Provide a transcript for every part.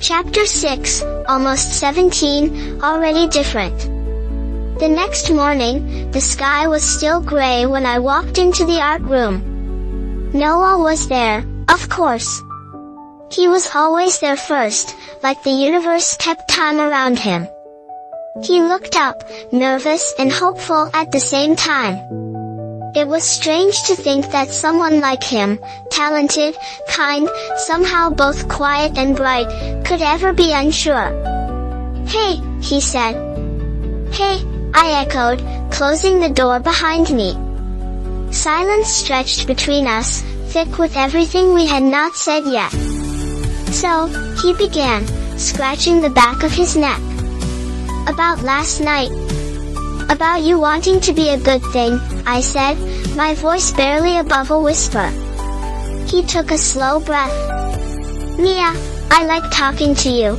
Chapter 6, Almost 17, Already Different. The next morning, the sky was still gray when I walked into the art room. Noah was there, of course. He was always there first, like the universe kept time around him. He looked up, nervous and hopeful at the same time. It was strange to think that someone like him, talented, kind, somehow both quiet and bright, could ever be unsure. "Hey," he said. "Hey," I echoed, closing the door behind me. Silence stretched between us, thick with everything we had not said yet. So, he began, scratching the back of his neck. "About last night. About you wanting to be a good thing," I said, my voice barely above a whisper. He took a slow breath. "Mia, I like talking to you.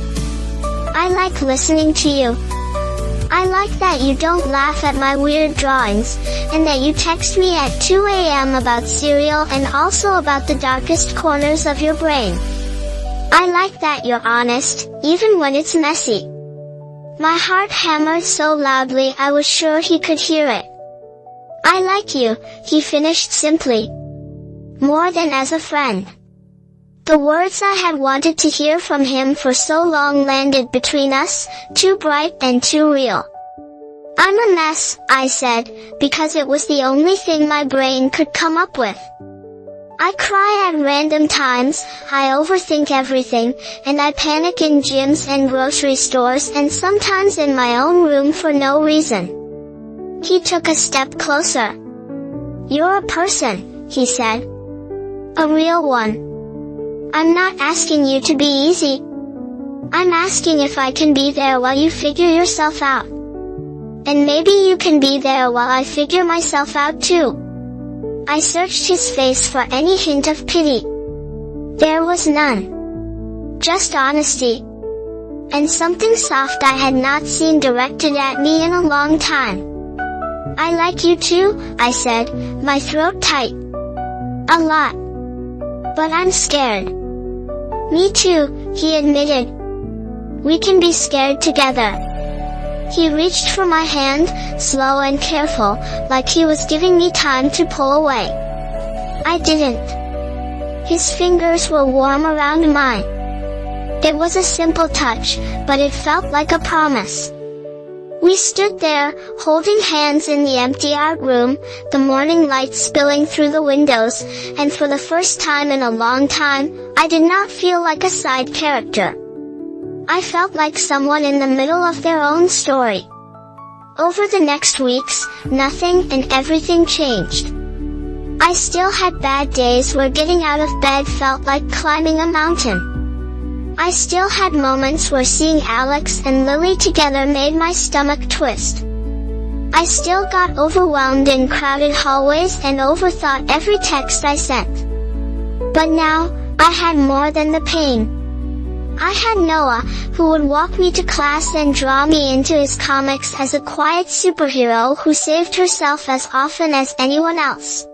I like listening to you. I like that you don't laugh at my weird drawings, and that you text me at 2 a.m. about cereal and also about the darkest corners of your brain. I like that you're honest, even when it's messy." My heart hammered so loudly I was sure he could hear it. "I like you," he finished simply. "More than as a friend." The words I had wanted to hear from him for so long landed between us, too bright and too real. "I'm a mess," I said, because it was the only thing my brain could come up with. I cry at random times, I overthink everything, and I panic in gyms and grocery stores and sometimes in my own room for no reason. He took a step closer. "You're a person," he said. "A real one. I'm not asking you to be easy. I'm asking if I can be there while you figure yourself out. And maybe you can be there while I figure myself out too." I searched his face for any hint of pity. There was none. Just honesty. And something soft I had not seen directed at me in a long time. "I like you too," I said, my throat tight. "A lot. But I'm scared." "Me too," he admitted. "We can be scared together." He reached for my hand, slow and careful, like he was giving me time to pull away. I didn't. His fingers were warm around mine. It was a simple touch, but it felt like a promise. We stood there, holding hands in the empty art room, the morning light spilling through the windows, and for the first time in a long time, I did not feel like a side character. I felt like someone in the middle of their own story. Over the next weeks, nothing and everything changed. I still had bad days where getting out of bed felt like climbing a mountain. I still had moments where seeing Alex and Lily together made my stomach twist. I still got overwhelmed in crowded hallways and overthought every text I sent. But now, I had more than the pain. I had Noah, who would walk me to class and draw me into his comics as a quiet superhero who saved herself as often as anyone else.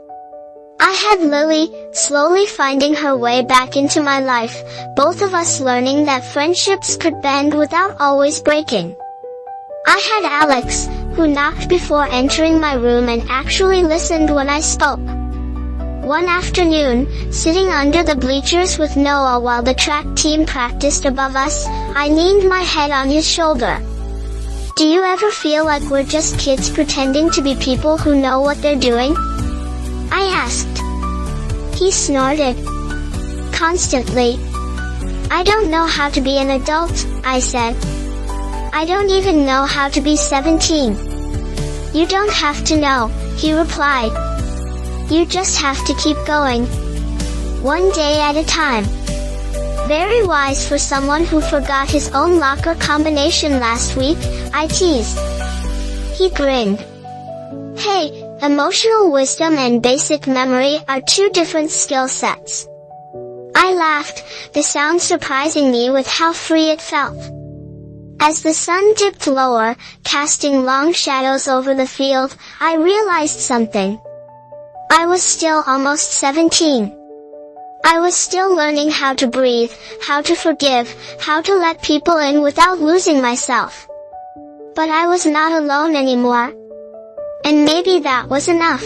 I had Lily, slowly finding her way back into my life, both of us learning that friendships could bend without always breaking. I had Alex, who knocked before entering my room and actually listened when I spoke. One afternoon, sitting under the bleachers with Noah while the track team practiced above us, I leaned my head on his shoulder. "Do you ever feel like we're just kids pretending to be people who know what they're doing?" I asked. He snorted. "Constantly. I don't know how to be an adult," I said. "I don't even know how to be 17. "You don't have to know," he replied. "You just have to keep going. One day at a time." Very wise for someone who forgot his own locker combination last week, I teased. He grinned. "Hey, emotional wisdom and basic memory are two different skill sets." I laughed, the sound surprising me with how free it felt. As the sun dipped lower, casting long shadows over the field, I realized something. I was still almost 17. I was still learning how to breathe, how to forgive, how to let people in without losing myself. But I was not alone anymore. And maybe that was enough.